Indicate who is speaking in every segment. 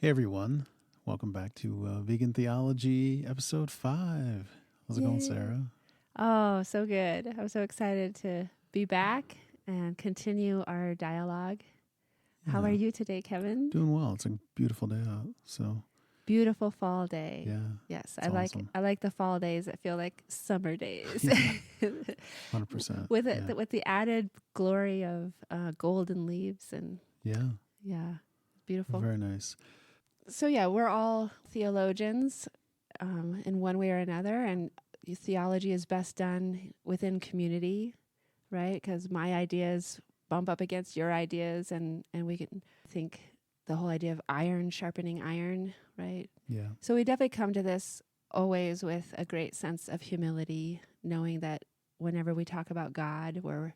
Speaker 1: Hey everyone, welcome back to Vegan Theology episode 5. How's it going,
Speaker 2: Yay.
Speaker 1: Sarah?
Speaker 2: Oh, so good. I'm so excited to be back and continue our dialogue. How
Speaker 1: Yeah.
Speaker 2: are you today, Kevin?
Speaker 1: Doing well. It's a beautiful day out, so
Speaker 2: Beautiful fall day.
Speaker 1: yeah.
Speaker 2: Yes,
Speaker 1: It's awesome.
Speaker 2: I like the fall days that feel like summer days.
Speaker 1: Yeah. 100%.
Speaker 2: With it,
Speaker 1: Yeah.
Speaker 2: with the added glory of golden leaves and
Speaker 1: Yeah.
Speaker 2: beautiful.
Speaker 1: Very nice.
Speaker 2: So yeah, we're all theologians in one way or another, and theology is best done within community, right? Because my ideas bump up against your ideas, and we can think the whole idea of iron sharpening iron, right?
Speaker 1: Yeah.
Speaker 2: So we definitely come to this always with a great sense of humility, knowing that whenever we talk about God, we're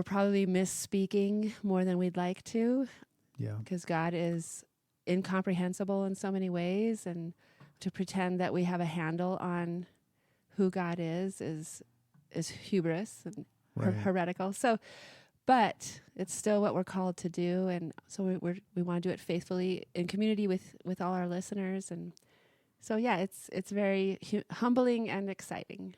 Speaker 2: probably misspeaking more than we'd like to,
Speaker 1: Yeah.
Speaker 2: because God is incomprehensible in so many ways, and to pretend that we have a handle on who God is hubris and
Speaker 1: Right.
Speaker 2: heretical. So, but it's still what we're called to do, and so we want to do it faithfully in community with all our listeners, and so yeah, it's very humbling and exciting.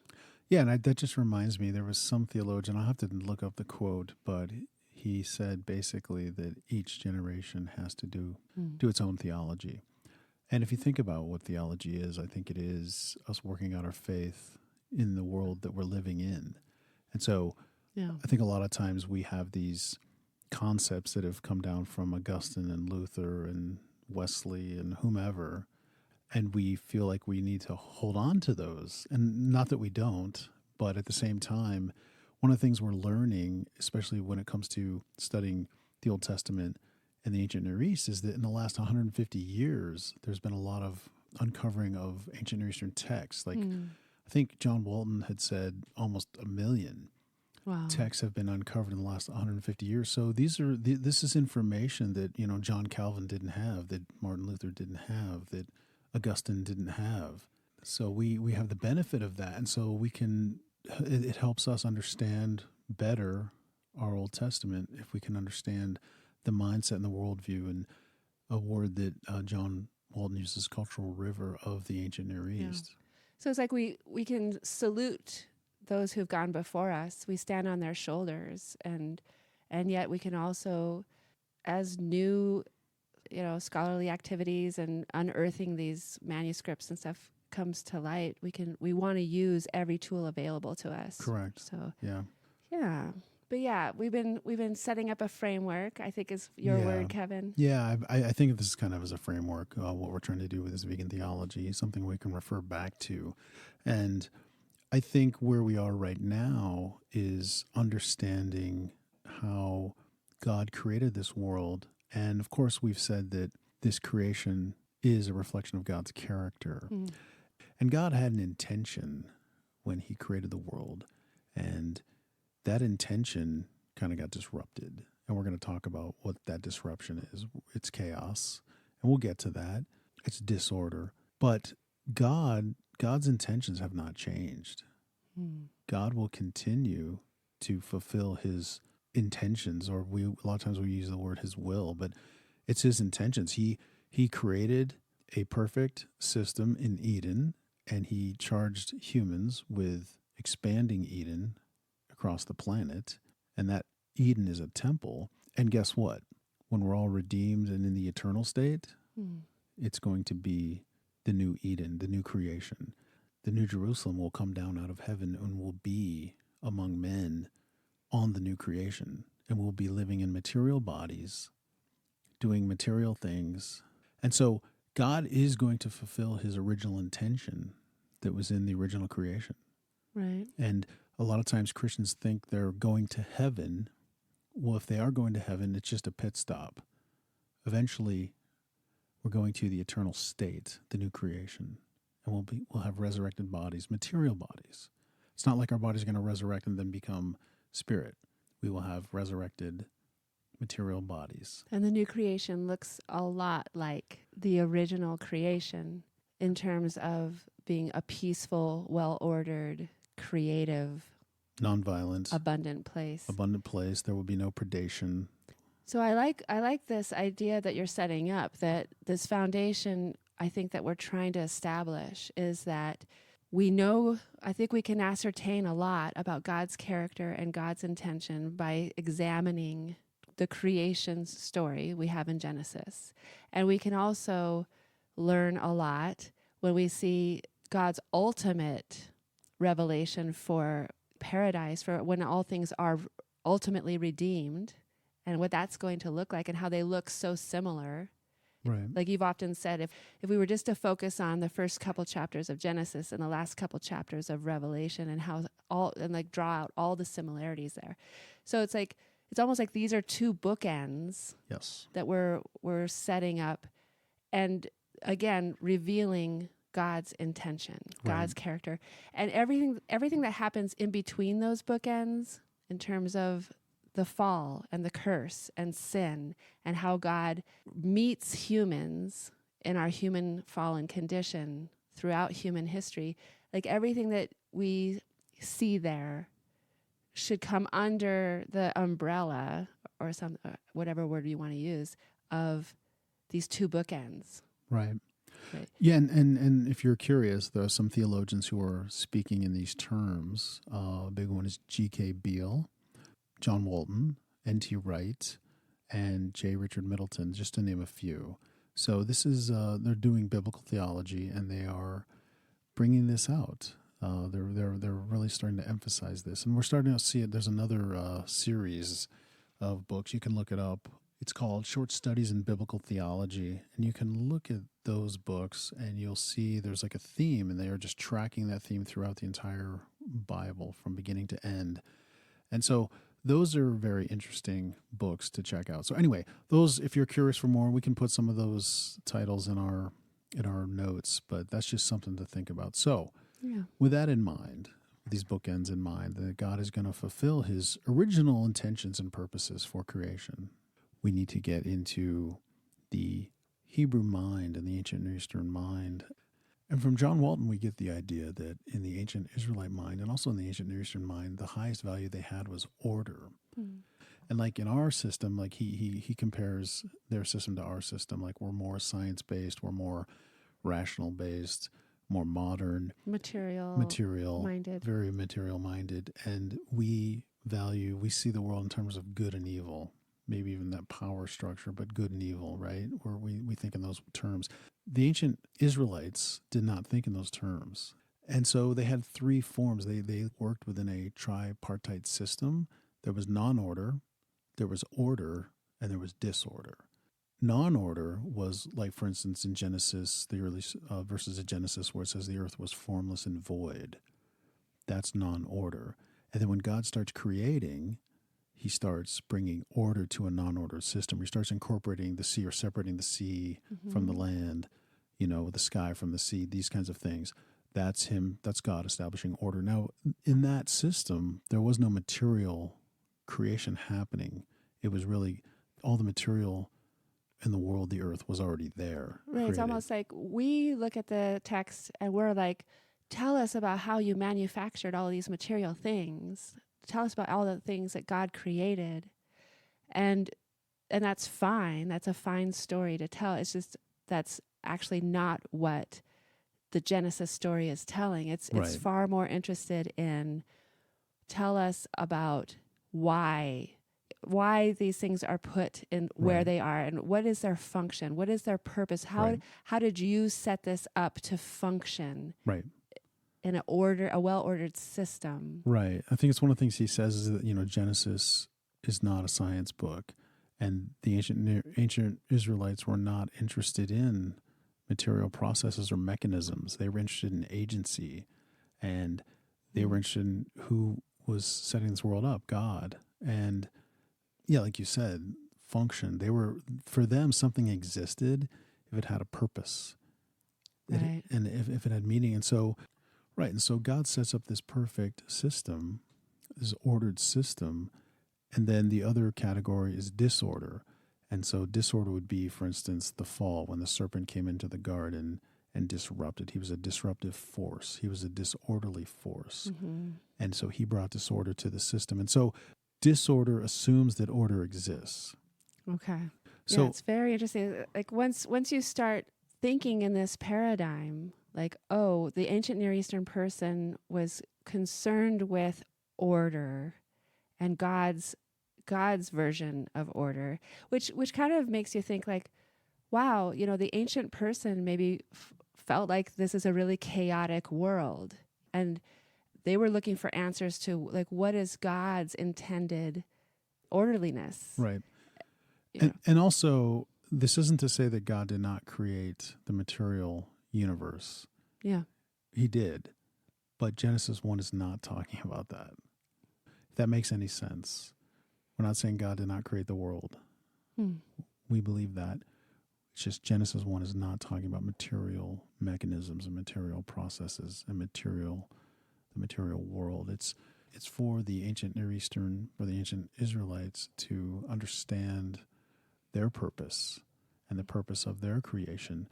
Speaker 1: Yeah, and that just reminds me, there was some theologian, I'll have to look up the quote, but he said basically that each generation has to do its own theology. And if you think about what theology is, I think it is us working out our faith in the world that we're living in. And so I think a lot of times we have these concepts that have come down from Augustine and Luther and Wesley and whomever, and we feel like we need to hold on to those. And not that we don't, but at the same time, one of the things we're learning, especially when it comes to studying the Old Testament and the ancient Near East, is that in the last 150 years, there's been a lot of uncovering of ancient Near Eastern texts. Like I think John Walton had said almost 1 million texts have been uncovered in the last 150 years. So this is information that, John Calvin didn't have, that Martin Luther didn't have, that Augustine didn't have. So we have the benefit of that. And so it helps us understand better our Old Testament if we can understand the mindset and the worldview, and a word that John Walton uses, cultural river of the ancient Near East.
Speaker 2: Yeah. So it's like we can salute those who've gone before us. We stand on their shoulders, and yet we can also, as new, scholarly activities and unearthing these manuscripts and stuff comes to light, we want to use every tool available to us.
Speaker 1: Correct.
Speaker 2: So
Speaker 1: yeah.
Speaker 2: But yeah, we've been setting up a framework, I think is your word, Kevin.
Speaker 1: Yeah, I think of this kind of as a framework, what we're trying to do with this vegan theology, something we can refer back to. And I think where we are right now is understanding how God created this world. And of course, we've said that this creation is a reflection of God's character. And God had an intention when he created the world. And that intention kind of got disrupted. And we're going to talk about what that disruption is. It's chaos. And we'll get to that. It's disorder. But God's intentions have not changed. God will continue to fulfill his intentions, or a lot of times we use the word his will, but it's his intentions. He created a perfect system in Eden, and he charged humans with expanding Eden across the planet, and that Eden is a temple. And guess what? When we're all redeemed and in the eternal state, it's going to be the new Eden, the new creation. The new Jerusalem will come down out of heaven and will be among men on the new creation. And we'll be living in material bodies, doing material things. And so God is going to fulfill his original intention that was in the original creation.
Speaker 2: Right.
Speaker 1: And a lot of times Christians think they're going to heaven. Well, if they are going to heaven, it's just a pit stop. Eventually, we're going to the eternal state, the new creation. And we'll have resurrected bodies, material bodies. It's not like our body's going to resurrect and then become spirit. We will have resurrected material bodies.
Speaker 2: And the new creation looks a lot like the original creation in terms of being a peaceful, well-ordered, creative,
Speaker 1: nonviolent,
Speaker 2: abundant place.
Speaker 1: There will be no predation.
Speaker 2: So I like this idea that you're setting up, that this foundation I think that we're trying to establish is that we know, I think we can ascertain a lot about God's character and God's intention by examining the creation story we have in Genesis. And we can also learn a lot when we see God's ultimate revelation for paradise, for when all things are ultimately redeemed, and what that's going to look like and how they look so similar.
Speaker 1: Right.
Speaker 2: Like you've often said, if we were just to focus on the first couple chapters of Genesis and the last couple chapters of Revelation and how all, and like draw out all the similarities there. So it's like, it's almost like these are two bookends
Speaker 1: Yes.
Speaker 2: that we're setting up, and again, revealing God's intention, God's character, and everything that happens in between those bookends in terms of the fall and the curse and sin, and how God meets humans in our human fallen condition throughout human history. Like everything that we see there should come under the umbrella or some whatever word you want to use of these two bookends.
Speaker 1: Right.
Speaker 2: Right.
Speaker 1: Yeah, and if you're curious, there are some theologians who are speaking in these terms. A big one is G.K. Beale, John Walton, N.T. Wright, and J. Richard Middleton, just to name a few. So this is, they're doing biblical theology, and they are bringing this out. They're really starting to emphasize this. And we're starting to see it. There's another series of books. You can look it up. It's called Short Studies in Biblical Theology. And you can look at those books and you'll see there's like a theme, and they are just tracking that theme throughout the entire Bible from beginning to end. And so those are very interesting books to check out. So anyway, those, if you're curious for more, we can put some of those titles in our notes, but that's just something to think about. So
Speaker 2: Yeah.
Speaker 1: with that in mind, these bookends in mind, that God is going to fulfill his original intentions and purposes for creation, we need to get into the Hebrew mind and the ancient Near Eastern mind. And from John Walton, we get the idea that in the ancient Israelite mind and also in the ancient Near Eastern mind, the highest value they had was order.
Speaker 2: Mm.
Speaker 1: And like in our system, like he compares their system to our system. Like we're more science-based, we're more rational-based, more modern,
Speaker 2: Material minded.
Speaker 1: very material-minded. And we see the world in terms of good and evil, maybe even that power structure, but good and evil, right? Where we think in those terms. The ancient Israelites did not think in those terms. And so they had three forms. They worked within a tripartite system. There was non-order, there was order, and there was disorder. Non-order was like, for instance, in Genesis, the early verses of Genesis where it says the earth was formless and void. That's non-order. And then when God starts creating, he starts bringing order to a non-order system. He starts incorporating the sea or separating the sea from the land, the sky from the sea, these kinds of things. That's him. That's God establishing order. Now, in that system, there was no material creation happening. It was really all the material in the world, the earth, was already there.
Speaker 2: Right. It's
Speaker 1: created.
Speaker 2: almost like we look at the text and we're like, tell us about how you manufactured all these material things. Tell us about all the things that God created. And that's fine. That's a fine story to tell. It's just that's actually not what the Genesis story is telling. It's
Speaker 1: Right.
Speaker 2: far more interested in tell us about why these things are put in where
Speaker 1: Right.
Speaker 2: they are, and what is their function, what is their purpose, how did you set this up to function
Speaker 1: Right.
Speaker 2: in a well-ordered system.
Speaker 1: Right. I think it's one of the things he says is that, Genesis is not a science book, and the ancient Israelites were not interested in material processes or mechanisms. They were interested in agency, and they were interested in who was setting this world up, God. And yeah, like you said, function. For them, something existed if it had a purpose.
Speaker 2: Right.
Speaker 1: And if it had meaning. And so, right. And so God sets up this perfect system, this ordered system. And then the other category is disorder. And so disorder would be, for instance, the fall, when the serpent came into the garden and disrupted. He was a disruptive force. He was a disorderly force.
Speaker 2: Mm-hmm.
Speaker 1: And so he brought disorder to the system. And so disorder assumes that order exists.
Speaker 2: Okay. Yeah,
Speaker 1: So
Speaker 2: it's very interesting. Like once you start thinking in this paradigm, like, oh, the ancient Near Eastern person was concerned with order and God's version of order, which kind of makes you think like, wow, the ancient person maybe felt like this is a really chaotic world, and they were looking for answers to like what is God's intended orderliness.
Speaker 1: right.
Speaker 2: You know,
Speaker 1: And also, this isn't to say that God did not create the material universe.
Speaker 2: yeah,
Speaker 1: He did. But Genesis 1 is not talking about that. If that makes any sense. We're not saying God did not create the world.
Speaker 2: hmm.
Speaker 1: We believe that. It's just Genesis 1 is not talking about material mechanisms and material processes and the material world. It's for the ancient Near Eastern, for the ancient Israelites to understand their purpose and the purpose of their creation.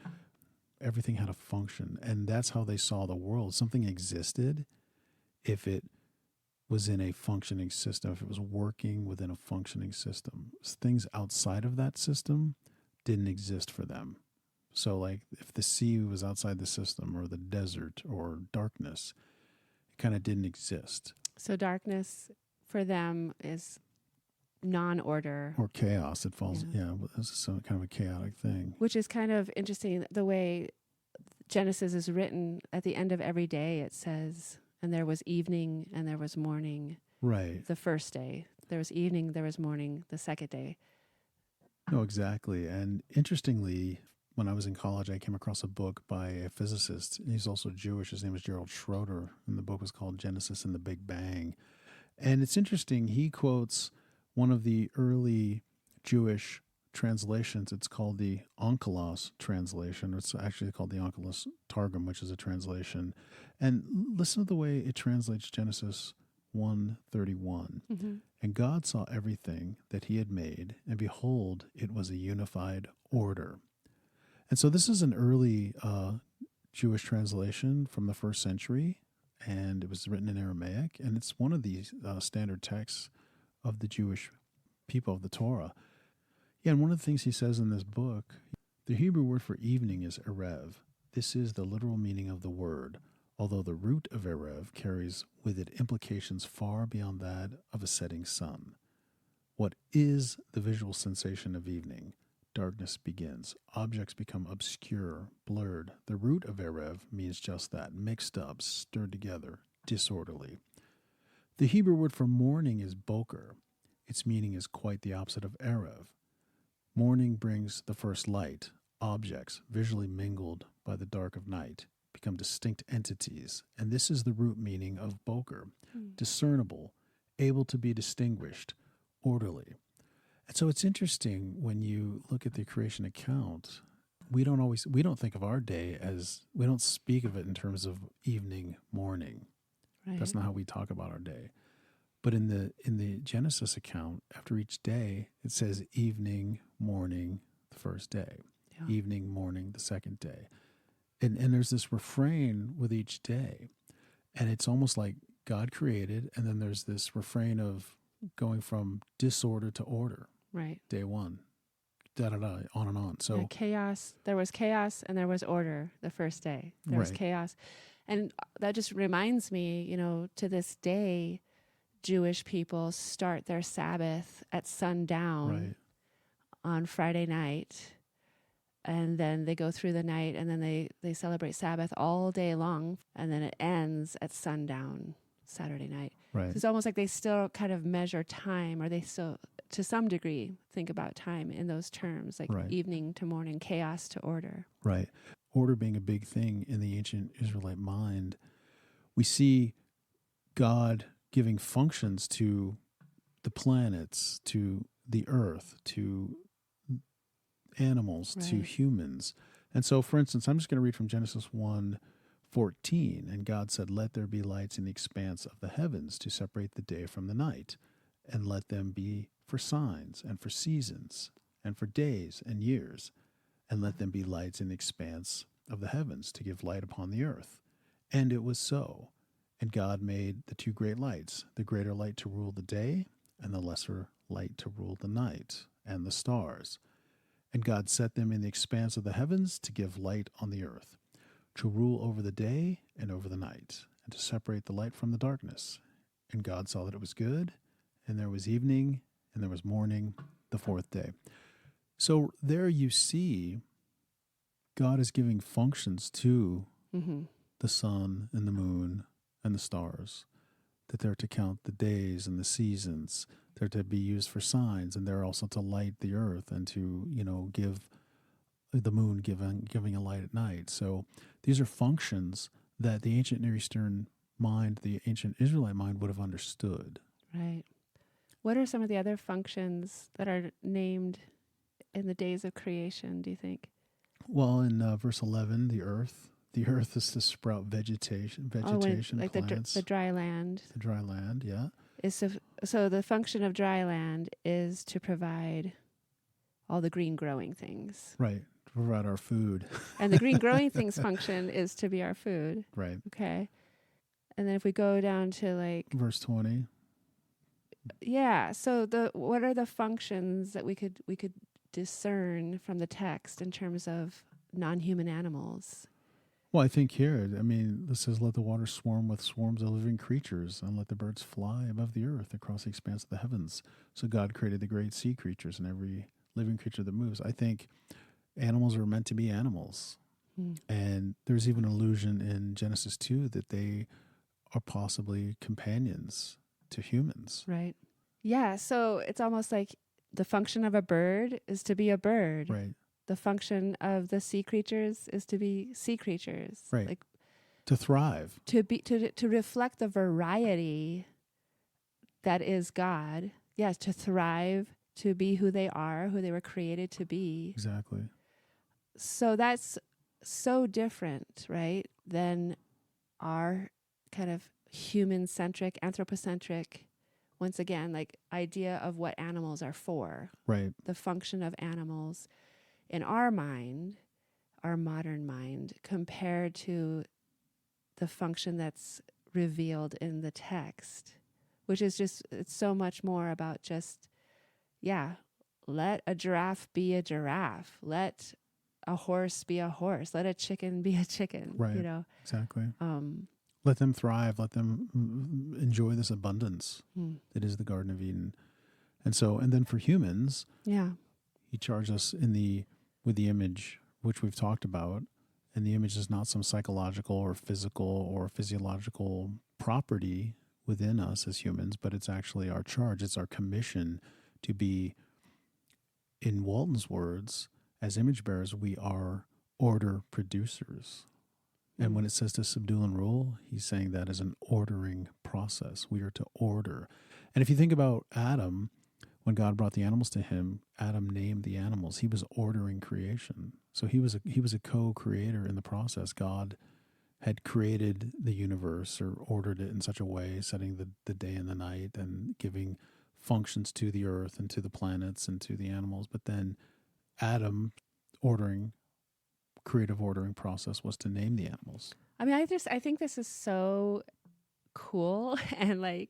Speaker 1: Everything had a function, and that's how they saw the world. Something existed if it was in a functioning system, if it was working within a functioning system. Things outside of that system didn't exist for them. So, like, if the sea was outside the system, or the desert, or darkness, it kind of didn't exist.
Speaker 2: So darkness for them is non-order,
Speaker 1: Or chaos. It falls,
Speaker 2: yeah.
Speaker 1: yeah, it's some kind of a chaotic thing.
Speaker 2: Which is kind of interesting. The way Genesis is written, at the end of every day, it says, and there was evening and there was morning
Speaker 1: Right.
Speaker 2: the first day. There was evening, there was morning the second day.
Speaker 1: No, exactly. And interestingly, when I was in college, I came across a book by a physicist. He's also Jewish. His name is Gerald Schroeder, and the book was called Genesis and the Big Bang. And it's interesting. He quotes one of the early Jewish translations. It's called the Onkelos translation. It's actually called the Onkelos Targum, which is a translation. And listen to the way it translates Genesis 1:31.
Speaker 2: Mm-hmm.
Speaker 1: And God saw everything that he had made, and behold, it was a unified order. And so this is an early Jewish translation from the first century, and it was written in Aramaic, and it's one of the standard texts of the Jewish people of the Torah. Yeah, and one of the things he says in this book, the Hebrew word for evening is erev. This is the literal meaning of the word, although the root of erev carries with it implications far beyond that of a setting sun. What is the visual sensation of evening? Darkness begins. Objects become obscure, blurred. The root of erev means just that, mixed up, stirred together, disorderly. The Hebrew word for morning is boker. Its meaning is quite the opposite of erev. Morning brings the first light. Objects, visually mingled by the dark of night, become distinct entities, and this is the root meaning of boker, discernible, able to be distinguished, orderly. And so it's interesting when you look at the creation account, we don't think of our day as, we don't speak of it in terms of evening, morning.
Speaker 2: Right.
Speaker 1: That's not how we talk about our day. But in the Genesis account, after each day, it says evening, morning, the first day,
Speaker 2: Yeah.
Speaker 1: evening, morning, the second day. And there's this refrain with each day. And it's almost like God created, and then there's this refrain of going from disorder to order.
Speaker 2: Right.
Speaker 1: Day one, da-da-da, on and on. So
Speaker 2: chaos. There was chaos and there was order the first day. There was
Speaker 1: Right.
Speaker 2: chaos. And that just reminds me, to this day, Jewish people start their Sabbath at sundown
Speaker 1: right,
Speaker 2: on Friday night. And then they go through the night, and then they celebrate Sabbath all day long. And then it ends at sundown Saturday night.
Speaker 1: right,
Speaker 2: So it's almost like they still kind of measure time, or they still, to some degree, think about time in those terms, like
Speaker 1: Right.
Speaker 2: evening to morning, chaos to order.
Speaker 1: right. Order being a big thing in the ancient Israelite mind, we see God giving functions to the planets, to the earth, to animals, to
Speaker 2: Right.
Speaker 1: humans. And so, for instance, I'm just going to read from Genesis 1:14. And God said, "Let there be lights in the expanse of the heavens to separate the day from the night, and let them be for signs and for seasons and for days and years, and let them be lights in the expanse of the heavens to give light upon the earth." And it was so. And God made the two great lights, the greater light to rule the day and the lesser light to rule the night. and the stars. And God set them in the expanse of the heavens to give light on the earth, to rule over the day and over the night, and to separate the light from the darkness. And God saw that it was good, and there was evening, and there was morning, the fourth day. So there you see God is giving functions to the sun and the moon and the stars, that they're to count the days and the seasons. They're to be used for signs, and they're also to light the earth and to, give the moon giving a light at night. So these are functions that the ancient Near Eastern mind, the ancient Israelite mind would have understood.
Speaker 2: Right. What are some of the other functions that are named in the days of creation, do you think?
Speaker 1: Well, in verse 11, the earth is to sprout vegetation,
Speaker 2: Like
Speaker 1: plants.
Speaker 2: the dry land.
Speaker 1: The dry land, yeah.
Speaker 2: So the function of dry land is to provide all the green growing things.
Speaker 1: Right, to provide our food.
Speaker 2: And the green growing things function is to be our food.
Speaker 1: Right.
Speaker 2: Okay. And then if we go down to
Speaker 1: verse 20.
Speaker 2: Yeah, so what are the functions that we could discern from the text in terms of non-human animals?
Speaker 1: Well, I think here, this says, let the water swarm with swarms of living creatures, and let the birds fly above the earth across the expanse of the heavens. So God created the great sea creatures and every living creature that moves. I think animals are meant to be animals. And there's even an allusion in Genesis 2 that they are possibly companions to humans.
Speaker 2: Right. Yeah, so it's almost like the function of a bird is to be a bird.
Speaker 1: Right.
Speaker 2: The function of the sea creatures is to be sea creatures.
Speaker 1: Right.
Speaker 2: Like
Speaker 1: to thrive.
Speaker 2: To reflect the variety that is God. Yes, to thrive, to be who they are, who they were created to be.
Speaker 1: Exactly.
Speaker 2: So that's so different, right, than our kind of human-centric, anthropocentric, once again, idea of what animals are for.
Speaker 1: Right.
Speaker 2: The function of animals in our mind, our modern mind, compared to the function that's revealed in the text, which is it's so much more about let a giraffe be a giraffe. Let a horse be a horse. Let a chicken be a chicken.
Speaker 1: Right. Exactly. Let them thrive. Let them enjoy this abundance that is the Garden of Eden. And then for humans, he charged us with the image, which we've talked about. And the image is not some psychological or physical or physiological property within us as humans, but it's actually our charge. It's our commission to be, in Walton's words, as image bearers, we are order producers. And when it says to subdue and rule, he's saying that as an ordering process. We are to order. And if you think about Adam, when God brought the animals to him, Adam named the animals. He was ordering creation. So he was a co-creator in the process. God had created the universe or ordered it in such a way, setting the day and the night and giving functions to the earth and to the planets and to the animals. But then Adam creative ordering process was to name the animals.
Speaker 2: I think this is so cool and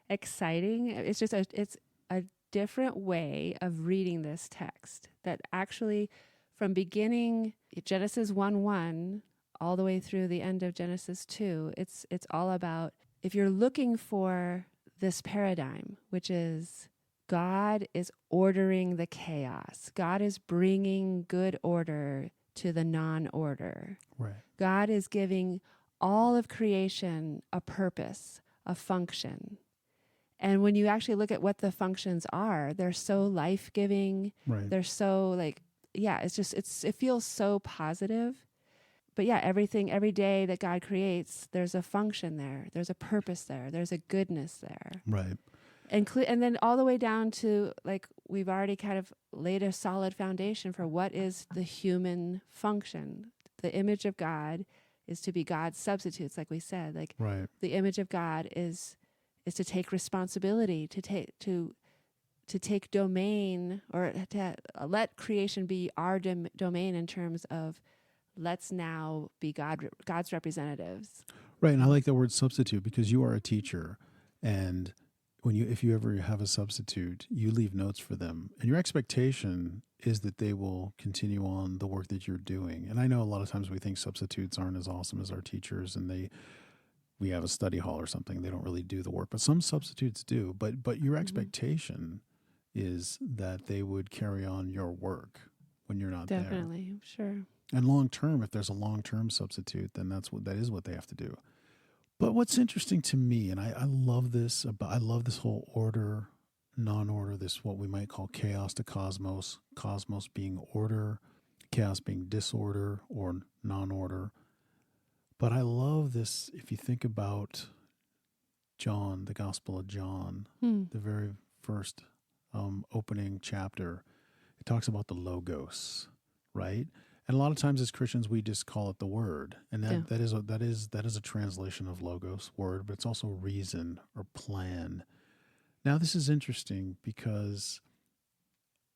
Speaker 2: exciting. It's just it's a different way of reading this text that actually from beginning Genesis 1:1 all the way through the end of Genesis 2, it's all about, if you're looking for this paradigm, which is God is ordering the chaos. God is bringing good order to the non-order.
Speaker 1: Right.
Speaker 2: God is giving all of creation a purpose, a function. And when you actually look at what the functions are, they're so life-giving.
Speaker 1: Right.
Speaker 2: They're so it feels so positive. But every day that God creates, there's a function there. There's a purpose there. There's a goodness there.
Speaker 1: Right.
Speaker 2: And then all the way down to we've already kind of laid a solid foundation for what is the human function. The image of God is to be God's substitutes, like we said.
Speaker 1: Right.
Speaker 2: The image of God is to take responsibility, to take domain, or to let creation be our domain in terms of let's now be God's representatives.
Speaker 1: Right, and I like the word substitute because you are a teacher, and if you ever have a substitute, you leave notes for them, and your expectation is that they will continue on the work that you're doing. And I know a lot of times we think substitutes aren't as awesome as our teachers, and we have a study hall or something, they don't really do the work, but some substitutes do. But your expectation is that they would carry on your work when you're not there.
Speaker 2: Definitely, sure.
Speaker 1: And long term, if there's a long term substitute, then that is what they have to do. But what's interesting to me, and I love this whole order, non-order, this what we might call chaos to cosmos being order, chaos being disorder or non-order. But I love this if you think about John, the Gospel of John, the very first opening chapter. It talks about the Logos, right? And a lot of times as Christians, we just call it the Word, and that is a translation of Logos, word, but it's also reason or plan. Now, this is interesting because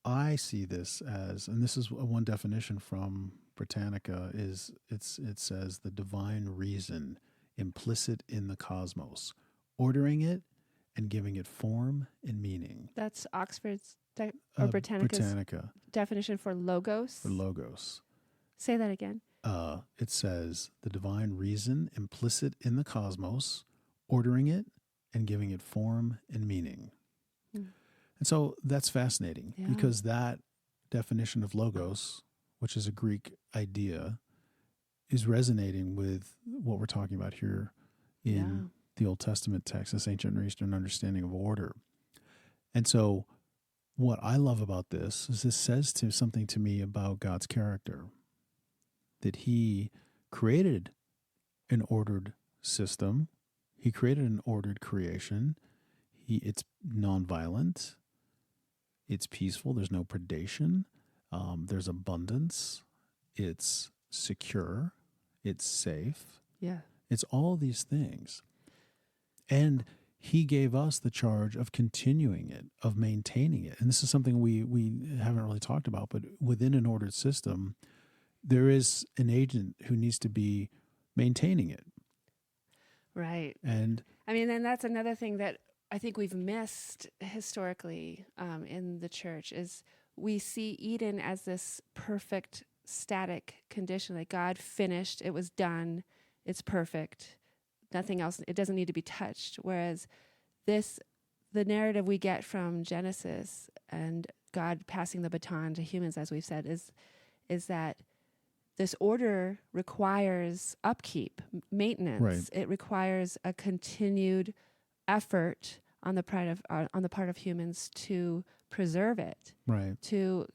Speaker 1: I see this as, and this is one definition from Britannica, is it says the divine reason implicit in the cosmos, ordering it and giving it form and meaning.
Speaker 2: That's Oxford's or Britannica's definition for logos.
Speaker 1: For logos.
Speaker 2: Say that again.
Speaker 1: It says the divine reason implicit in the cosmos, ordering it and giving it form and meaning. And so that's fascinating because that definition of logos, which is a Greek idea, is resonating with what we're talking about here in the Old Testament text, this ancient Near Eastern understanding of order. And so what I love about this is this says something to me about God's character, that he created an ordered system. He created an ordered creation. It's nonviolent. It's peaceful. There's no predation. There's abundance. It's secure. It's safe.
Speaker 2: Yeah.
Speaker 1: It's all these things. And he gave us the charge of continuing it, of maintaining it. And this is something we haven't really talked about, but within an ordered system, there is an agent who needs to be maintaining it.
Speaker 2: Right.
Speaker 1: And
Speaker 2: I mean, and that's another thing that I think we've missed historically in the church is we see Eden as this perfect static condition, like God finished, it was done, it's perfect, nothing else, it doesn't need to be touched. Whereas the narrative we get from Genesis and God passing the baton to humans, as we've said, is that this order requires upkeep, maintenance.
Speaker 1: Right.
Speaker 2: It requires a continued effort on the part of humans to preserve it.
Speaker 1: right.
Speaker 2: To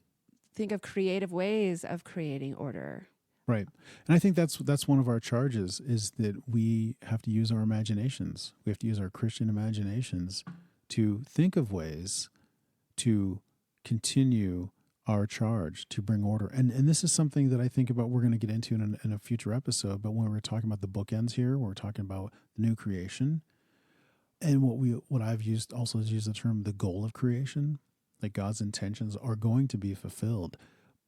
Speaker 2: think of creative ways of creating order.
Speaker 1: Right. And I think that's one of our charges, is that we have to use our imaginations. We have to use our Christian imaginations to think of ways to continue our charge to bring order. And this is something that I think about we're going to get into in a future episode, but when we're talking about the bookends here, we're talking about the new creation. And what I've used also is use the term the goal of creation, like God's intentions are going to be fulfilled.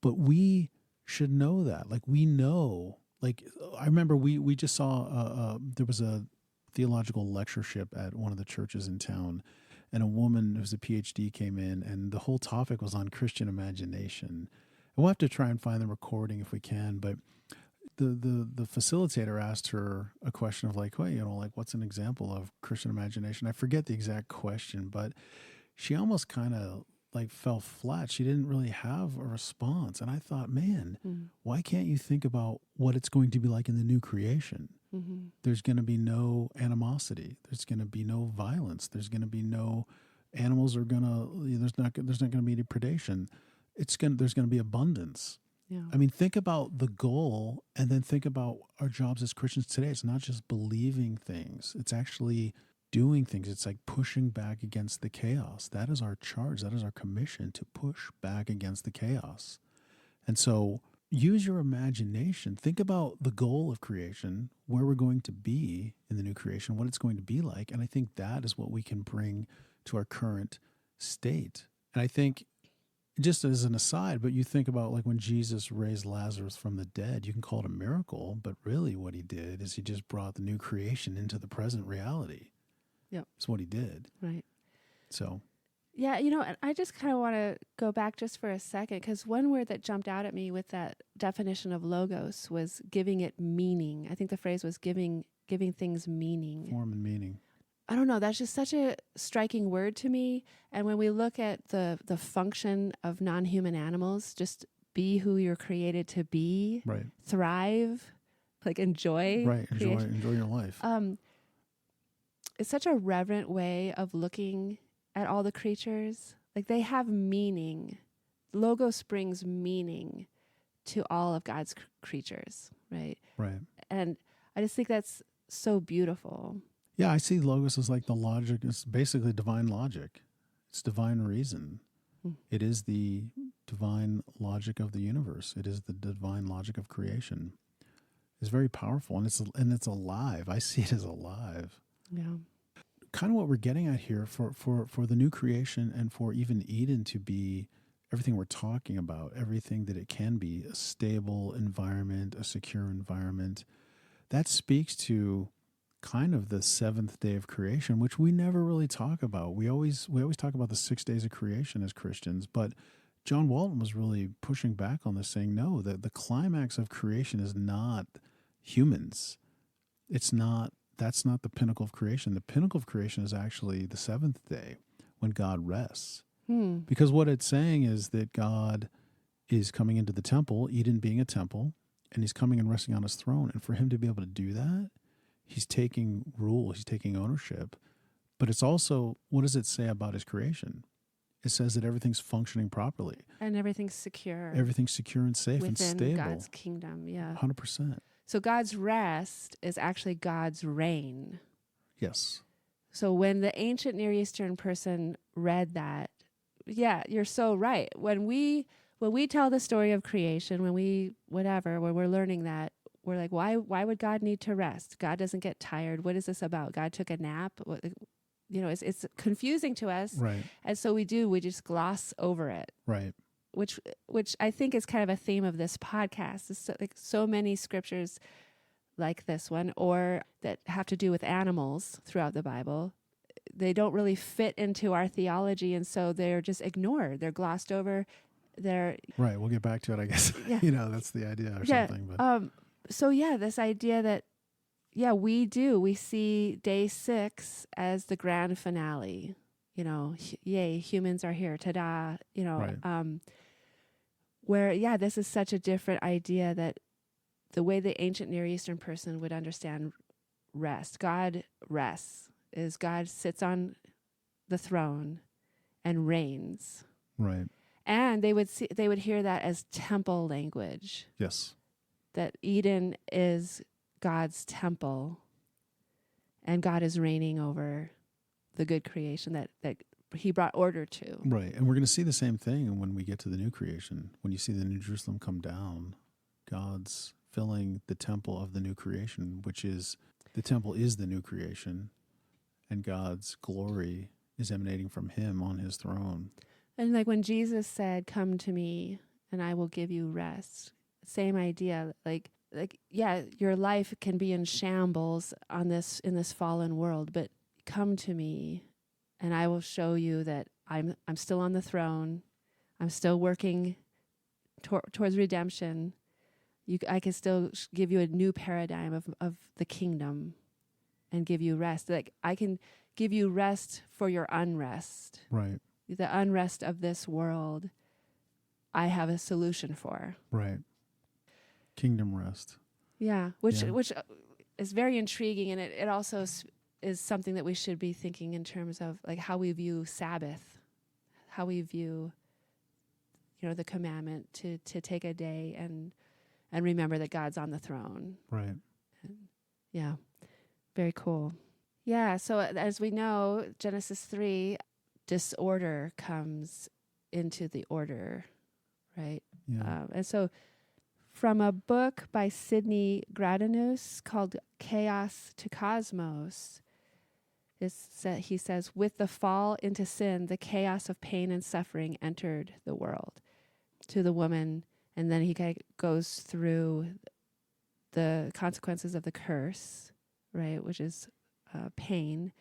Speaker 1: But we should know that. Like we know, like I remember we just saw there was a theological lectureship at one of the churches in town, and a woman who's a PhD came in, and the whole topic was on Christian imagination. And we'll have to try and find the recording if we can, but the facilitator asked her a question of like, well, like what's an example of Christian imagination? I forget the exact question, but she almost kind of like fell flat. She didn't really have a response. And I thought, man, why can't you think about what it's going to be like in the new creation?
Speaker 2: Mm-hmm.
Speaker 1: There's going to be no animosity. There's going to be no violence. There's going to be no animals are going to, there's not going to be any predation. There's going to be abundance.
Speaker 2: Yeah.
Speaker 1: I mean, think about the goal and then think about our jobs as Christians today. It's not just believing things. It's actually doing things. It's like pushing back against the chaos. That is our charge. That is our commission, to push back against the chaos. And so use your imagination. Think about the goal of creation, where we're going to be in the new creation, what it's going to be like. And I think that is what we can bring to our current state. And I think, just as an aside, but you think about like when Jesus raised Lazarus from the dead, you can call it a miracle, but really what he did is he just brought the new creation into the present reality.
Speaker 2: Yep.
Speaker 1: That's what he did.
Speaker 2: Right.
Speaker 1: So,
Speaker 2: Yeah, and I just kind of want to go back just for a second, because one word that jumped out at me with that definition of logos was giving it meaning. I think the phrase was giving things meaning.
Speaker 1: form and meaning.
Speaker 2: I don't know. That's just such a striking word to me. And when we look at the function of non-human animals, just be who you're created to be,
Speaker 1: Right.
Speaker 2: thrive, like enjoy.
Speaker 1: Right.
Speaker 2: creation.
Speaker 1: Enjoy your life.
Speaker 2: It's such a reverent way of looking at all the creatures. Like, they have meaning. Logos brings meaning to all of God's creatures, right?
Speaker 1: Right.
Speaker 2: And I just think that's so beautiful.
Speaker 1: Yeah, I see logos as like the logic. It's basically divine logic. It's divine reason. It is the divine logic of the universe. It is the divine logic of creation. It's very powerful, and it's alive. I see it as alive.
Speaker 2: Yeah.
Speaker 1: Kind of what we're getting at here for the new creation, and for even Eden to be everything we're talking about, everything that it can be, a stable environment, a secure environment. That speaks to kind of the seventh day of creation, which we never really talk about. We always talk about the 6 days of creation as Christians, but John Walton was really pushing back on this, saying no, that the climax of creation is not humans. That's not the pinnacle of creation. The pinnacle of creation is actually the seventh day, when God rests. Because what it's saying is that God is coming into the temple, Eden being a temple, and he's coming and resting on his throne. And for him to be able to do that, he's taking rule, he's taking ownership. But it's also, what does it say about his creation? It says that everything's functioning properly.
Speaker 2: And everything's secure.
Speaker 1: Everything's secure and safe and stable.
Speaker 2: Within God's kingdom, yeah.
Speaker 1: 100%.
Speaker 2: So God's rest is actually God's reign.
Speaker 1: Yes.
Speaker 2: So when the ancient Near Eastern person read that, yeah, you're so right. When we tell the story of creation, when we're learning that, we're like, why would God need to rest? God doesn't get tired. What is this about? God took a nap. It's confusing to us.
Speaker 1: Right.
Speaker 2: And so we just gloss over it.
Speaker 1: Right.
Speaker 2: Which I think is kind of a theme of this podcast. It's so many scriptures like this one, or that have to do with animals throughout the Bible. They don't really fit into our theology, and so they're just ignored. They're glossed over. Right.
Speaker 1: We'll get back to it, I guess.
Speaker 2: Yeah.
Speaker 1: That's the idea or something. But.
Speaker 2: So this idea that, we see day 6 as the grand finale. Yay, humans are here. Ta-da.
Speaker 1: Right.
Speaker 2: Where, this is such a different idea, that the way the ancient Near Eastern person would understand rest, God rests, is God sits on the throne and reigns.
Speaker 1: Right.
Speaker 2: And they would hear that as temple language.
Speaker 1: Yes.
Speaker 2: That Eden is God's temple, and God is reigning over the good creation that he brought order to.
Speaker 1: Right. And we're going to see the same thing when we get to the new creation. When you see the New Jerusalem come down, God's filling the temple of the new creation, which is, the temple is the new creation, and God's glory is emanating from him on his throne.
Speaker 2: And like when Jesus said, "Come to me and I will give you rest." Same idea. Like your life can be in shambles in this fallen world, but come to me and I will show you that I'm still on the throne. I'm still working towards redemption. I can still give you a new paradigm of the kingdom and give you rest. Like, I can give you rest for your unrest.
Speaker 1: Right.
Speaker 2: The unrest of this world, I have a solution for.
Speaker 1: Right. Kingdom rest.
Speaker 2: Yeah, which is very intriguing, and it also is something that we should be thinking in terms of like how we view Sabbath, how we view, the commandment to take a day and remember that God's on the throne.
Speaker 1: Right.
Speaker 2: Yeah, very cool. Yeah, so as we know, Genesis 3, disorder comes into the order, right?
Speaker 1: Yeah.
Speaker 2: And so from a book by Sidney Gradinus called Chaos to Cosmos, he says, with the fall into sin, the chaos of pain and suffering entered the world to the woman. And then he goes through the consequences of the curse, right, which is pain.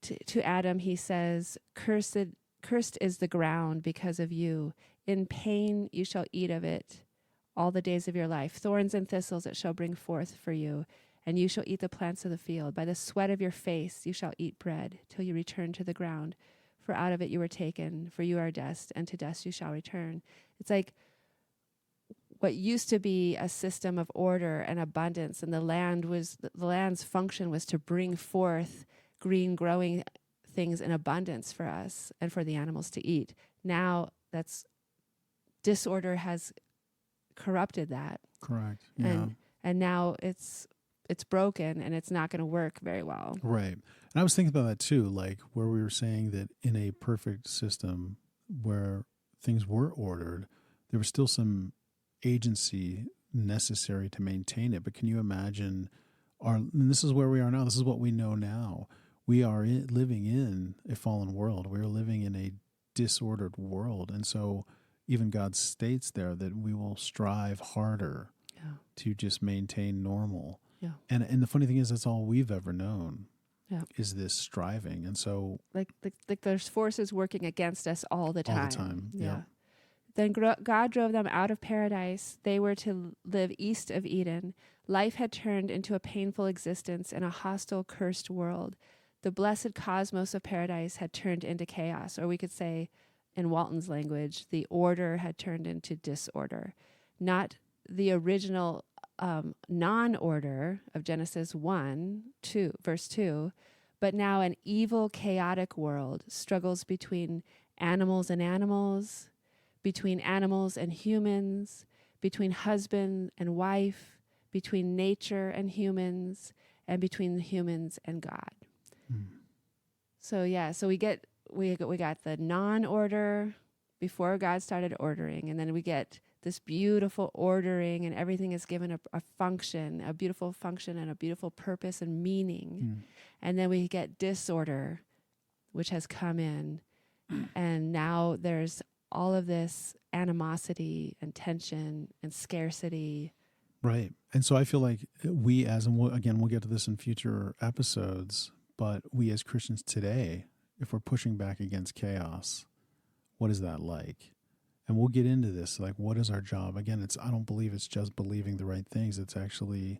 Speaker 2: to Adam, he says, cursed is the ground because of you. In pain you shall eat of it all the days of your life. Thorns and thistles it shall bring forth for you, and you shall eat the plants of the field. By the sweat of your face you shall eat bread till you return to the ground. For out of it you were taken, for you are dust, and to dust you shall return. It's like what used to be a system of order and abundance, and the land's function was to bring forth green growing things in abundance for us and for the animals to eat. Now that's disorder has corrupted that.
Speaker 1: Correct. Yeah.
Speaker 2: And now it's broken and it's not going to work very well.
Speaker 1: Right. And I was thinking about that too, like where we were saying that in a perfect system where things were ordered, there was still some agency necessary to maintain it. But can you imagine and this is where we are now. This is what we know now. We are living in a fallen world. We are living in a disordered world. And so even God states there that we will strive harder to just maintain normal.
Speaker 2: Yeah.
Speaker 1: And the funny thing is, that's all we've ever known
Speaker 2: is
Speaker 1: this striving. And so
Speaker 2: like there's forces working against us all the time.
Speaker 1: All the time. Yeah.
Speaker 2: Then God drove them out of paradise. They were to live east of Eden. Life had turned into a painful existence in a hostile, cursed world. The blessed cosmos of paradise had turned into chaos, or we could say, in Walton's language, the order had turned into disorder. Not the original non-order of Genesis 1, verse 2, but now an evil, chaotic world struggles between animals and animals, between animals and humans, between husband and wife, between nature and humans, and between humans and God. So we got the non-order before God started ordering, and then we get this beautiful ordering, and everything is given a function, a beautiful function and a beautiful purpose and meaning. And then we get disorder, which has come in, and now there's all of this animosity and tension and scarcity.
Speaker 1: Right. And so I feel like we we'll get to this in future episodes, but we as Christians today, if we're pushing back against chaos, what is that like? And we'll get into this, like what is our job? Again, I don't believe it's just believing the right things. It's actually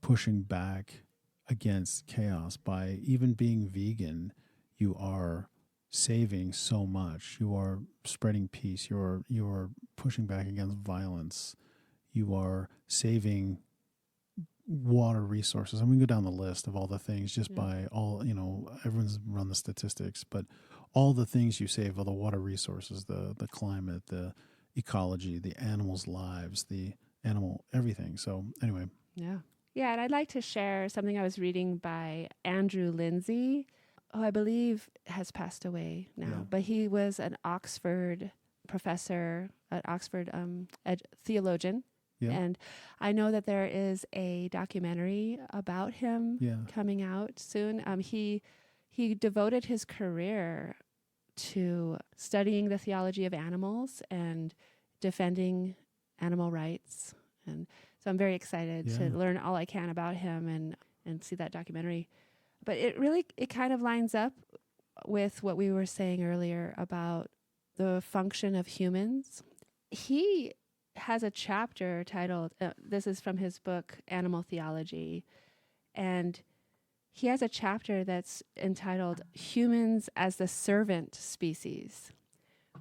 Speaker 1: pushing back against chaos. By even being vegan, you are saving so much. You are spreading peace. You are pushing back against violence. You are saving water resources. And we can go down the list of all the things just by all, everyone's run the statistics, but all the things you save, all the water resources, the climate, the ecology, the animals' lives, the animal, everything. So anyway.
Speaker 2: Yeah. Yeah. And I'd like to share something I was reading by Andrew Lindsay, who I believe has passed away now, but he was an Oxford professor at Oxford, theologian. Yeah. And I know that there is a documentary about him coming out soon. He devoted his career to studying the theology of animals and defending animal rights. And so I'm very excited to learn all I can about him and see that documentary. But it kind of lines up with what we were saying earlier about the function of humans. He has a chapter titled, this is from his book, Animal Theology, and he has a chapter that's entitled Humans as the Servant Species,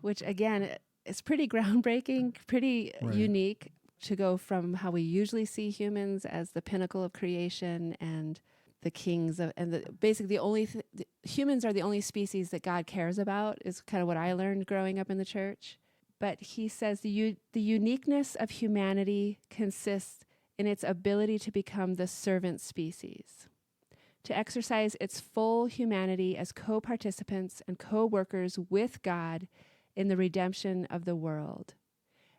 Speaker 2: which again is pretty groundbreaking, pretty unique to go from how we usually see humans as the pinnacle of creation and the kings of, and basically humans are the only species that God cares about, is kind of what I learned growing up in the church. But he says the uniqueness of humanity consists in its ability to become the servant species, to exercise its full humanity as co-participants and co-workers with God in the redemption of the world.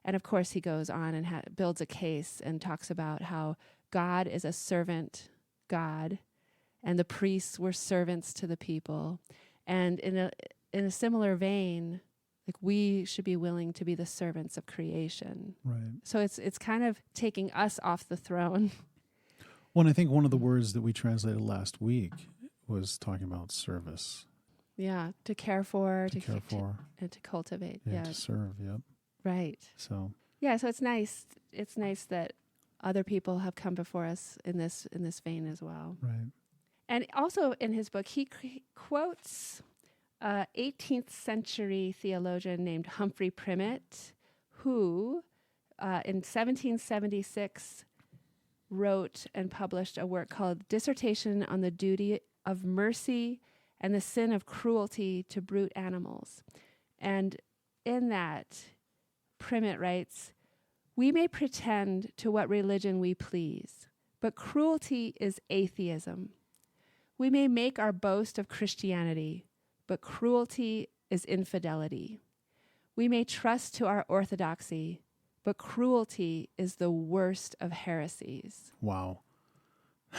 Speaker 2: And of course, he goes on and builds a case and talks about how God is a servant God, and the priests were servants to the people. And in a similar vein, like we should be willing to be the servants of creation.
Speaker 1: Right.
Speaker 2: So it's kind of taking us off the throne.
Speaker 1: Well, and I think one of the words that we translated last week was talking about service.
Speaker 2: Yeah, to care for,
Speaker 1: To care for.
Speaker 2: and to cultivate.
Speaker 1: Yeah,
Speaker 2: Yeah,
Speaker 1: to serve. Yep.
Speaker 2: right.
Speaker 1: So
Speaker 2: Yeah, so it's nice. It's nice that other people have come before us in this vein as well.
Speaker 1: right.
Speaker 2: And also in his book, he quotes 18th century theologian named Humphrey Primmett, who in 1776 wrote and published a work called Dissertation on the Duty of Mercy and the Sin of Cruelty to Brute Animals. And in that, Primmett writes, "We may pretend to what religion we please, but cruelty is atheism. We may make our boast of Christianity, but cruelty is infidelity. We may trust to our orthodoxy, but cruelty is the worst of heresies."
Speaker 1: Wow.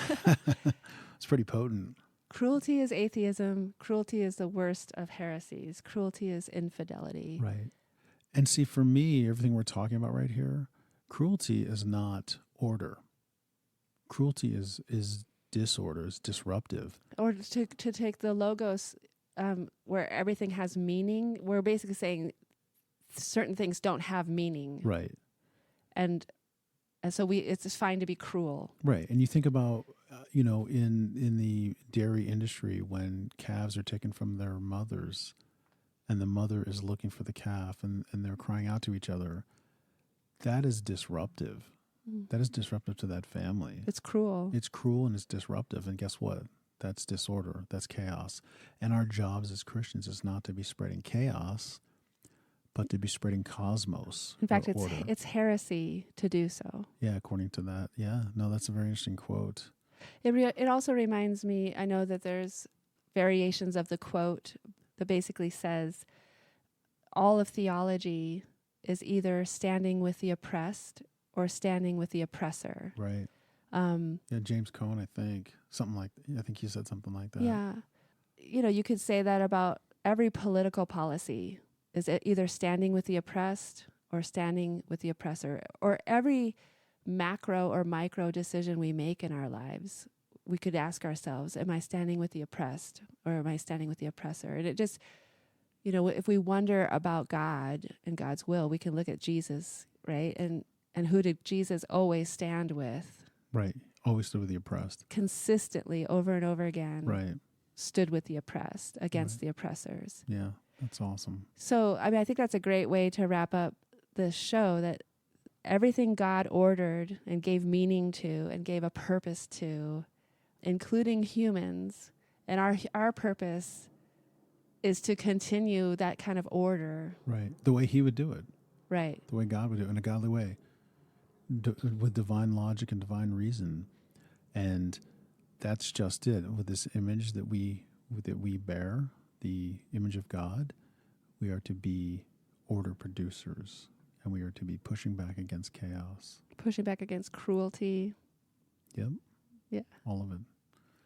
Speaker 1: It's pretty potent.
Speaker 2: Cruelty is atheism. Cruelty is the worst of heresies. Cruelty is infidelity.
Speaker 1: Right. And see, for me, everything we're talking about right here, cruelty is not order. Cruelty is disorder, is disruptive.
Speaker 2: Or to take the logos where everything has meaning, we're basically saying certain things don't have meaning.
Speaker 1: Right.
Speaker 2: And so it's just fine to be cruel.
Speaker 1: Right. And you think about, in the dairy industry, when calves are taken from their mothers and the mother is looking for the calf and they're crying out to each other, that is disruptive. That is disruptive to that family.
Speaker 2: It's cruel.
Speaker 1: It's cruel and it's disruptive. And guess what? That's disorder. That's chaos. And our jobs as Christians is not to be spreading chaos, but to be spreading cosmos.
Speaker 2: In fact,
Speaker 1: order.
Speaker 2: it's heresy to do so.
Speaker 1: Yeah, according to that. Yeah. No, that's a very interesting quote.
Speaker 2: It also reminds me, I know that there's variations of the quote that basically says all of theology is either standing with the oppressed or standing with the oppressor.
Speaker 1: Right. Yeah, James Cone, I think. I think he said something like that.
Speaker 2: Yeah. You could say that about every political policy. Is it either standing with the oppressed or standing with the oppressor? Or every macro or micro decision we make in our lives, we could ask ourselves, am I standing with the oppressed or am I standing with the oppressor? And it just, if we wonder about God and God's will, we can look at Jesus, right? And who did Jesus always stand with?
Speaker 1: Right. Always stood with the oppressed.
Speaker 2: Consistently, over and over again.
Speaker 1: Right.
Speaker 2: Stood with the oppressed against the oppressors.
Speaker 1: Yeah, that's awesome.
Speaker 2: So, I think that's a great way to wrap up this show, that everything God ordered and gave meaning to and gave a purpose to, including humans, and our purpose is to continue that kind of order.
Speaker 1: Right. The way he would do it.
Speaker 2: Right.
Speaker 1: The way God would do it, in a godly way. With divine logic and divine reason. And that's just it. With this image that we bear, the image of God, we are to be order producers, and we are to be pushing back against chaos.
Speaker 2: Pushing back against cruelty.
Speaker 1: Yep.
Speaker 2: Yeah.
Speaker 1: All of it.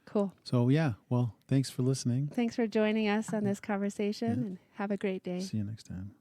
Speaker 2: Cool.
Speaker 1: So, yeah. Well, thanks for listening.
Speaker 2: Thanks for joining us on this conversation,
Speaker 1: Yeah.
Speaker 2: and have a great day.
Speaker 1: See you next time.